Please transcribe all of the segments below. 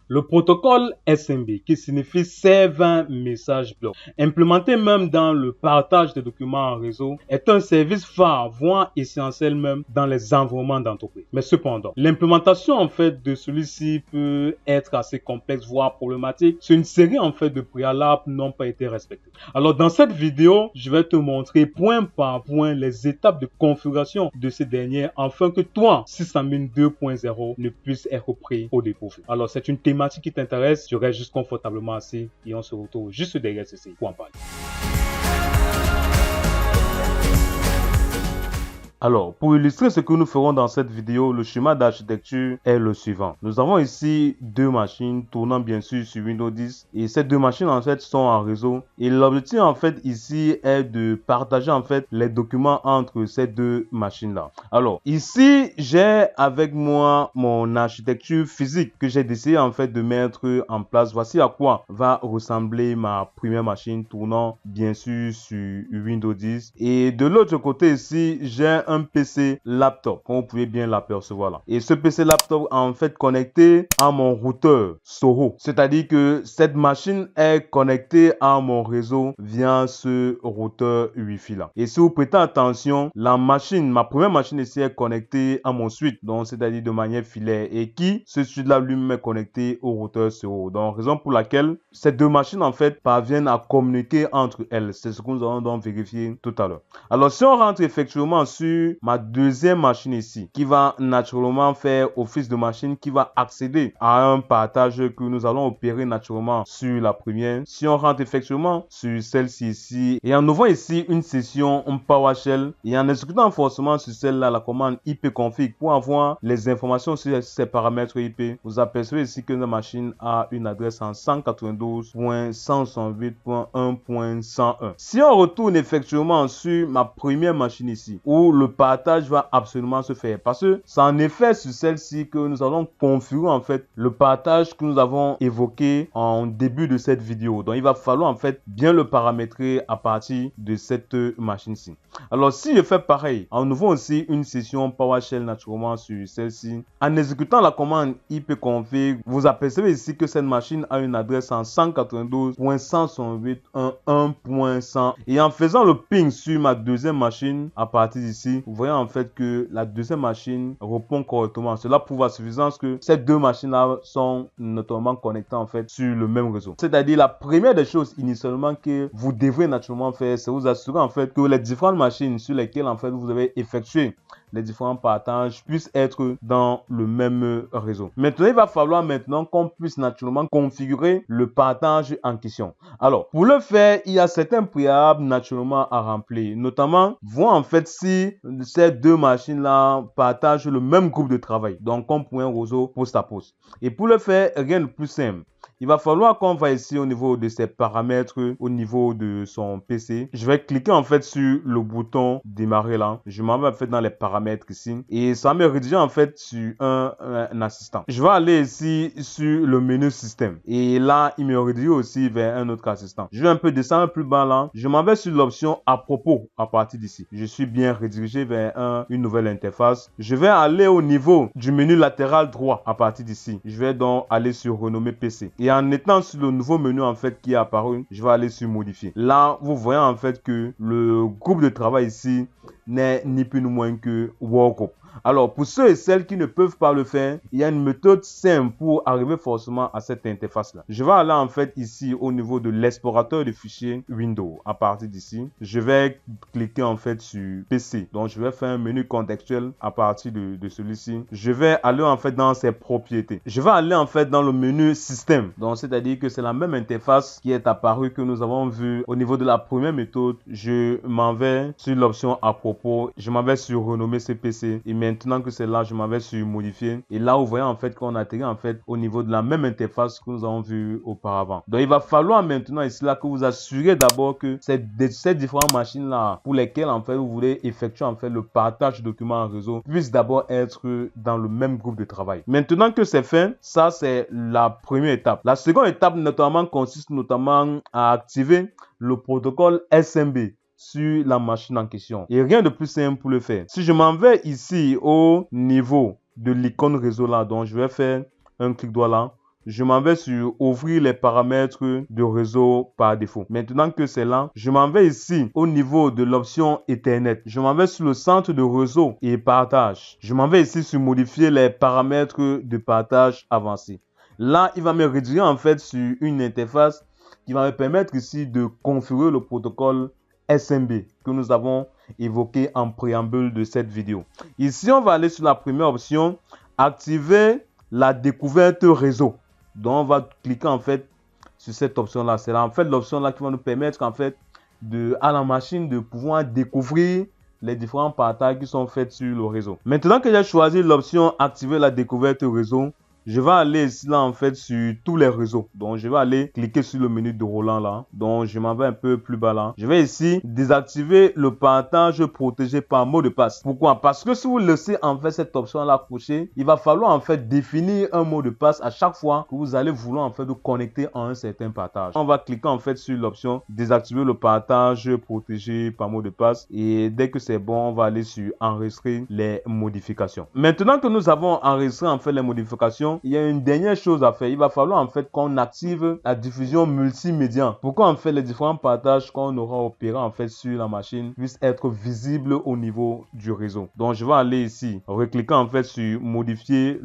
Le protocole SMB, qui signifie Save Message Block, implémenté même dans le partage des documents en réseau, est un service phare, voire essentiel même dans les environnements d'entreprise. Mais cependant, l'implémentation en fait de celui-ci peut être assez complexe, voire problématique. C'est une série en fait de préalables n'ont pas été respectés. Alors dans cette vidéo, je vais te montrer point par point les étapes de configuration de ces derniers afin que toi, Sysadmin 2.0 ne puisse être pris au dépourvu. Alors c'est une thématique qui t'intéresse, tu restes juste confortablement assis et on se retrouve juste derrière ceci pour en parler. Alors, pour illustrer ce que nous ferons dans cette vidéo, le schéma d'architecture est le suivant. Nous avons ici deux machines tournant bien sûr sur Windows 10 et ces deux machines en fait sont en réseau et l'objectif en fait ici est de partager en fait les documents entre ces deux machines là. Alors, ici j'ai avec moi mon architecture physique que j'ai décidé en fait de mettre en place. Voici à quoi va ressembler ma première machine tournant bien sûr sur Windows 10 et de l'autre côté ici j'ai un PC laptop, comme vous pouvez bien l'apercevoir là. Et ce PC laptop est en fait connecté à mon routeur Soho. C'est-à-dire que cette machine est connectée à mon réseau via ce routeur Wi-Fi là. Et si vous prêtez attention, la machine, ma première machine ici est connectée à mon switch, donc c'est-à-dire de manière filaire. Et qui, ce switch là lui-même est connecté au routeur Soho. Donc raison pour laquelle ces deux machines en fait parviennent à communiquer entre elles. C'est ce que nous allons donc vérifier tout à l'heure. Alors si on rentre effectivement sur ma deuxième machine ici, qui va naturellement faire office de machine, qui va accéder à un partage que nous allons opérer naturellement sur la première. Si on rentre effectivement sur celle-ci ici, et en ouvrant ici une session PowerShell, et en exécutant forcément sur celle-là la commande ipconfig pour avoir les informations sur ces paramètres IP, vous apercevez ici que notre machine a une adresse en 192.168.1.101. Si on retourne effectivement sur ma première machine ici, où le partage va absolument se faire parce que c'est en effet sur celle-ci que nous allons configurer en fait le partage que nous avons évoqué en début de cette vidéo. Donc il va falloir en fait bien le paramétrer à partir de cette machine-ci. Alors si je fais pareil, en ouvrant aussi une session PowerShell naturellement sur celle-ci, en exécutant la commande ipconfig, vous apercevez ici que cette machine a une adresse en 192.168.1.100 et en faisant le ping sur ma deuxième machine à partir d'ici, vous voyez en fait que la deuxième machine répond correctement. Cela prouve à suffisance que ces deux machines-là sont notamment connectées en fait sur le même réseau. C'est-à-dire la première des choses initialement que vous devrez naturellement faire, c'est vous assurer en fait que les différentes machines sur lesquelles en fait vous avez effectué les différents partages puissent être dans le même réseau. Maintenant, il va falloir maintenant qu'on puisse naturellement configurer le partage en question. Alors, pour le faire, il y a certains préalables naturellement à remplir, notamment voir en fait si ces deux machines-là partagent le même groupe de travail, donc comme pour un réseau poste à poste. Et pour le faire, rien de plus simple. Il va falloir qu'on va ici au niveau de ses paramètres, au niveau de son PC. Je vais cliquer en fait sur le bouton démarrer là. Je m'en vais en fait dans les paramètres ici. Et ça me redirige en fait sur un assistant. Je vais aller ici sur le menu système. Et là, il me redirige aussi vers un autre assistant. Je vais un peu descendre plus bas là. Je m'en vais sur l'option à propos à partir d'ici. Je suis bien redirigé vers une nouvelle interface. Je vais aller au niveau du menu latéral droit à partir d'ici. Je vais donc aller sur renommer PC. Et en étant sur le nouveau menu en fait qui est apparu, je vais aller sur modifier. Là, vous voyez en fait que le groupe de travail ici n'est ni plus ni moins que Workgroup. Alors, pour ceux et celles qui ne peuvent pas le faire, il y a une méthode simple pour arriver forcément à cette interface-là. Je vais aller en fait ici au niveau de l'explorateur de fichiers Windows. À partir d'ici, je vais cliquer en fait sur PC. Donc, je vais faire un menu contextuel à partir de celui-ci. Je vais aller en fait dans ses propriétés. Je vais aller en fait dans le menu système. Donc, c'est-à-dire que c'est la même interface qui est apparue que nous avons vu au niveau de la première méthode. Je m'en vais sur l'option à propos. Je m'en vais sur renommer ce PC. Et maintenant que c'est là, je m'en vais sur modifier. Et là, vous voyez en fait qu'on atterrit en fait au niveau de la même interface que nous avons vu auparavant. Donc, il va falloir maintenant ici là que vous assurez d'abord que ces différentes machines là pour lesquelles en fait vous voulez effectuer en fait le partage de documents en réseau puissent d'abord être dans le même groupe de travail. Maintenant que c'est fait, ça c'est la première étape. La seconde étape notamment consiste notamment à activer le protocole SMB sur la machine en question. Et rien de plus simple pour le faire. Si je m'en vais ici au niveau de l'icône réseau là, donc je vais faire un clic droit là je m'en vais sur ouvrir les paramètres de réseau par défaut. Maintenant que c'est là, je m'en vais ici au niveau de l'option Ethernet. Je m'en vais sur le centre de réseau et partage. Je m'en vais ici sur modifier les paramètres de partage avancés. Là, il va me rediriger en fait sur une interface qui va me permettre ici de configurer le protocole SMB que nous avons évoqué en préambule de cette vidéo. Ici, on va aller sur la première option, activer la découverte réseau. Donc, on va cliquer en fait sur cette option-là. C'est en fait l'option-là qui va nous permettre en fait à la machine de pouvoir découvrir les différents partages qui sont faits sur le réseau. Maintenant que j'ai choisi l'option activer la découverte réseau, je vais aller ici là en fait sur tous les réseaux. Donc je vais aller cliquer sur le menu de Roland là. Donc je m'en vais un peu plus bas là. Je vais ici désactiver le partage protégé par mot de passe. Pourquoi? Parce que si vous laissez en fait cette option là cochée, il va falloir en fait définir un mot de passe à chaque fois que vous allez vouloir en fait vous connecter à un certain partage. On va cliquer en fait sur l'option désactiver le partage protégé par mot de passe et dès que c'est bon, on va aller sur enregistrer les modifications. Maintenant que nous avons enregistré en fait les modifications, il y a une dernière chose à faire. Il va falloir en fait qu'on active la diffusion multimédia. Pourquoi en fait les différents partages qu'on aura opérés en fait sur la machine puissent être visibles au niveau du réseau. Donc je vais aller ici, recliquer en fait sur modifier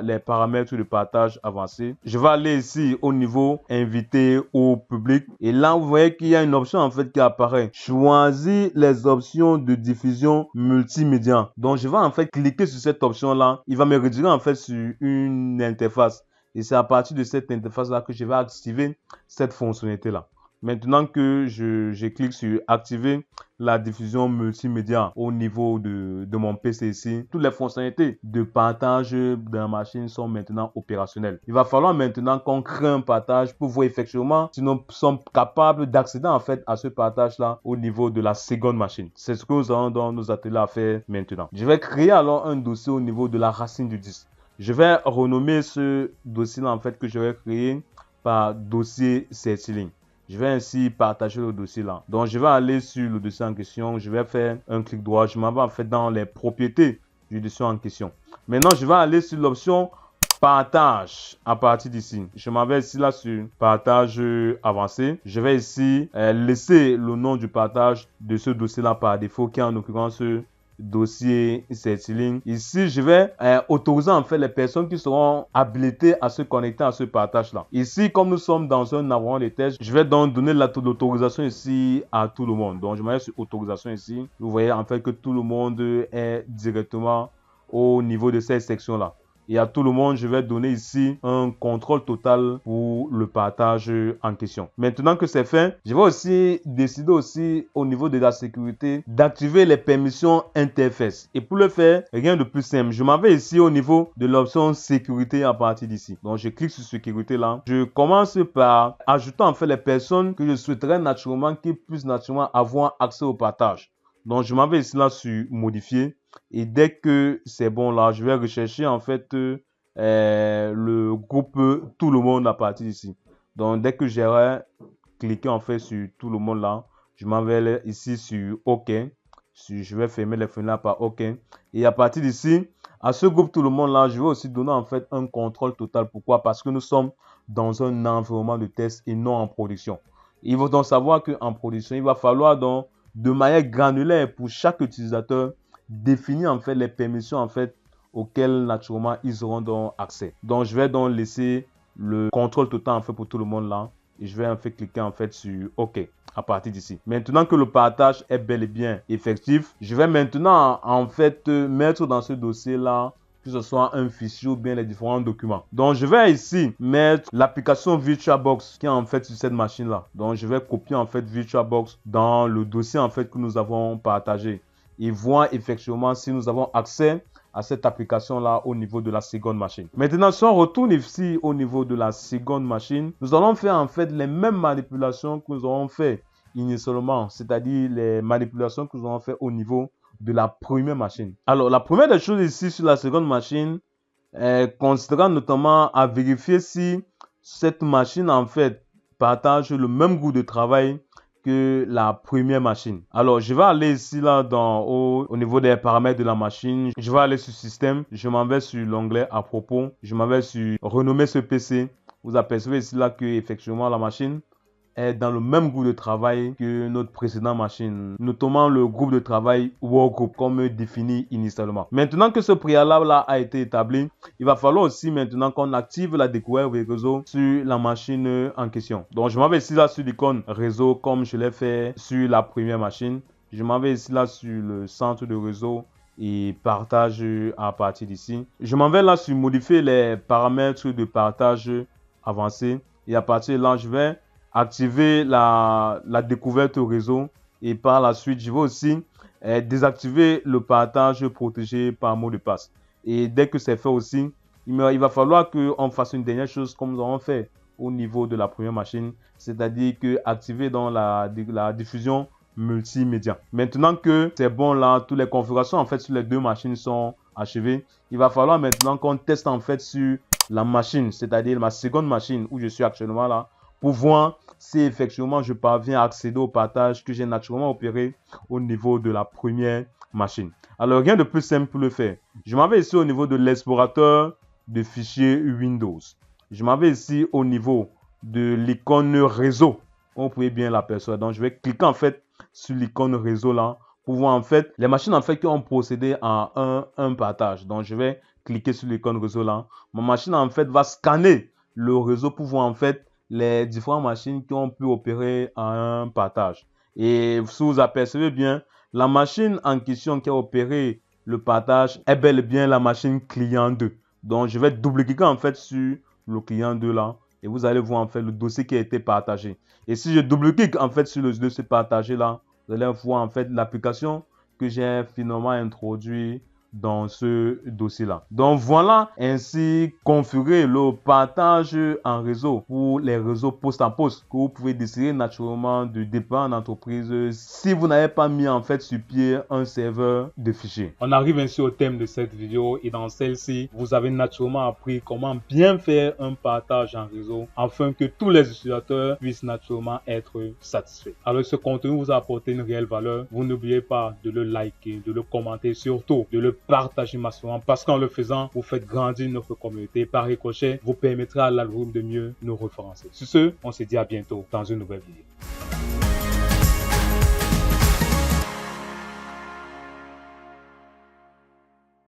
les paramètres de partage avancé. Je vais aller ici au niveau invité au public et là vous voyez qu'il y a une option en fait qui apparaît. Choisir les options de diffusion multimédia. Donc je vais en fait cliquer sur cette option là. Il va me rediriger en fait sur une interface et c'est à partir de cette interface là que je vais activer cette fonctionnalité là. Maintenant que je clique sur activer la diffusion multimédia au niveau de mon PC ici, toutes les fonctionnalités de partage de la machine sont maintenant opérationnelles. Il va falloir maintenant qu'on crée un partage pour voir effectivement si nous sommes capables d'accéder en fait à ce partage là au niveau de la seconde machine. C'est ce que nous allons dans nos ateliers à faire maintenant. Je vais créer alors un dossier au niveau de la racine du disque. Je vais renommer ce dossier là en fait que je vais créer par dossier CertiLink. Je vais ainsi partager le dossier là. Donc je vais aller sur le dossier en question. Je vais faire un clic droit. Je m'en vais en fait dans les propriétés du dossier en question. Maintenant je vais aller sur l'option partage à partir d'ici. Je m'en vais ici là sur partage avancé. Je vais ici laisser le nom du partage de ce dossier là par défaut qui est en l'occurrence dossier CertiLink. Ici, je vais autoriser en fait les personnes qui seront habilitées à se connecter à ce partage là. Ici, comme nous sommes dans un environnement de test, je vais donc donner l'autorisation ici à tout le monde. Donc, je mets sur autorisation ici. Vous voyez en fait que tout le monde est directement au niveau de cette section là. Et à tout le monde, je vais donner ici un contrôle total pour le partage en question. Maintenant que c'est fait, je vais aussi décider aussi au niveau de la sécurité d'activer les permissions interface. Et pour le faire, rien de plus simple. Je m'en vais ici au niveau de l'option sécurité à partir d'ici. Donc je clique sur sécurité là. Je commence par ajouter en fait les personnes que je souhaiterais naturellement qui puissent naturellement avoir accès au partage. Donc je m'en vais ici là sur modifier. Et dès que c'est bon là, je vais rechercher en fait le groupe tout le monde à partir d'ici. Donc dès que j'aurai cliqué en fait sur tout le monde là, je m'en vais ici sur OK. Je vais fermer les fenêtres par OK. Et à partir d'ici, à ce groupe tout le monde là, je vais aussi donner en fait un contrôle total. Pourquoi? Parce que nous sommes dans un environnement de test et non en production. Il faut donc savoir qu'en production, il va falloir donc de manière granulaire pour chaque utilisateur définir en fait les permissions en fait auxquelles naturellement ils auront donc accès. Donc je vais donc laisser le contrôle total en fait pour tout le monde là et je vais en fait cliquer en fait sur OK à partir d'ici. Maintenant que le partage est bel et bien effectif, je vais maintenant en fait mettre dans ce dossier là que ce soit un fichier ou bien les différents documents. Donc je vais ici mettre l'application VirtualBox qui est en fait sur cette machine là. Donc je vais copier en fait VirtualBox dans le dossier en fait que nous avons partagé et voir effectivement si nous avons accès à cette application là au niveau de la seconde machine. Maintenant, si on retourne ici au niveau de la seconde machine, nous allons faire en fait les mêmes manipulations que nous avons fait initialement, c'est-à-dire les manipulations que nous avons fait au niveau de la première machine. Alors, la première des choses ici sur la seconde machine consistera notamment à vérifier si cette machine en fait partage le même groupe de travail que la première machine. Alors, je vais aller ici là au niveau des paramètres de la machine. Je vais aller sur système. Je m'en vais sur l'onglet à propos. Je m'en vais sur renommer ce PC. Vous apercevez ici là que effectivement la machine est dans le même groupe de travail que notre précédente machine, notamment le groupe de travail Workgroup comme défini initialement. Maintenant que ce préalable là a été établi, il va falloir aussi maintenant qu'on active la découverte réseau sur la machine en question. Donc je m'en vais ici là sur l'icône réseau comme je l'ai fait sur la première machine. Je m'en vais ici là sur le centre de réseau et partage à partir d'ici. Je m'en vais là sur modifier les paramètres de partage avancé et à partir de là je vais activer la découverte au réseau et par la suite, je vais aussi désactiver le partage protégé par mot de passe. Et dès que c'est fait aussi, il va falloir qu'on fasse une dernière chose comme nous avons fait au niveau de la première machine, c'est-à-dire que activer dans la diffusion multimédia. Maintenant que c'est bon là, toutes les configurations en fait sur les deux machines sont achevées, il va falloir maintenant qu'on teste en fait sur la machine, c'est-à-dire ma seconde machine où je suis actuellement là, pour voir si effectivement je parviens à accéder au partage que j'ai naturellement opéré au niveau de la première machine. Alors rien de plus simple pour le faire. Je m'en vais ici au niveau de l'explorateur de fichiers Windows. Je m'en vais ici au niveau de l'icône réseau. Vous pouvez bien l'apercevoir. Donc je vais cliquer en fait sur l'icône réseau là pour voir en fait les machines en fait qui ont procédé à un partage. Donc je vais cliquer sur l'icône réseau là. Ma machine en fait va scanner le réseau pour voir en fait les différentes machines qui ont pu opérer à un partage. Et si vous apercevez bien, la machine en question qui a opéré le partage est bel et bien la machine client 2. Donc, je vais double-cliquer en fait sur le client 2 là et vous allez voir en fait le dossier qui a été partagé. Et si je double-clique en fait sur le dossier partagé là, vous allez voir en fait l'application que j'ai finalement introduit dans ce dossier-là. Donc voilà ainsi configurer le partage en réseau pour les réseaux poste en poste que vous pouvez décider naturellement de déployer en entreprise si vous n'avez pas mis en fait sur pied un serveur de fichiers. On arrive ainsi au thème de cette vidéo et dans celle-ci, vous avez naturellement appris comment bien faire un partage en réseau afin que tous les utilisateurs puissent naturellement être satisfaits. Alors ce contenu vous a apporté une réelle valeur. Vous n'oubliez pas de le liker, de le commenter, surtout de le partager massivement parce qu'en le faisant, vous faites grandir notre communauté. Par ricochet, vous permettra à l'algorithme de mieux nous référencer. Sur ce, on se dit à bientôt dans une nouvelle vidéo.